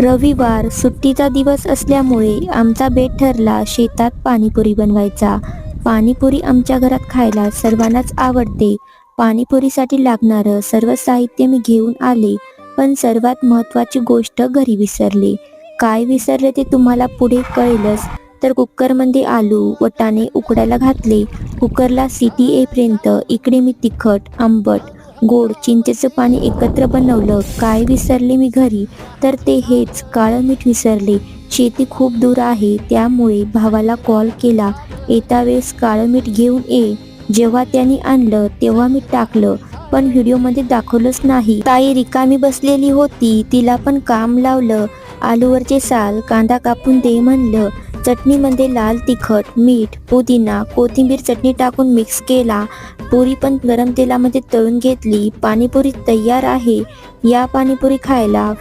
रविवार सुट्टीचा दिवस असल्यामुळे आमचा बेत ठरला शेतात पाणीपुरी बनवायचा. पाणीपुरी आमच्या घरात खायला सर्वांनाच आवडते. पाणीपुरीसाठी लागणारं सर्व साहित्य मी घेऊन आले, पण सर्वात महत्त्वाची गोष्ट घरी विसरले. काय विसरले ते तुम्हाला पुढे कळेलच. तर कुकरमध्ये आलू, वाटाणे उकडायला घातले. कुकरला सिटी येईपर्यंत इकडे मी तिखट, आंबट, गोड, चिंचेचं पाणी एकत्र बनवलं. काय विसरले मी घरी, तर ते हेच काळं मीठ विसरले. शेती खूप दूर आहे, त्यामुळे भावाला कॉल केला, येता वेळेस काळं मीठ घेऊन ये. जेव्हा त्यांनी आणलं तेव्हा मी टाकलं, पण व्हिडिओमध्ये दाखवलंच नाही. ताई रिकामी बसलेली होती, तिला पण काम लावलं. आलूवरचे साल, कांदा कापून दे म्हणलं. चटणीमध्ये लाल तिखट, मीठ, पुदिना, कोथिंबीर चटणी टाकून मिक्स केला. पुरी पण गरम तेलामध्ये तळून घेतली. पाणीपुरी तयार आहे. या पाणीपुरी खायला.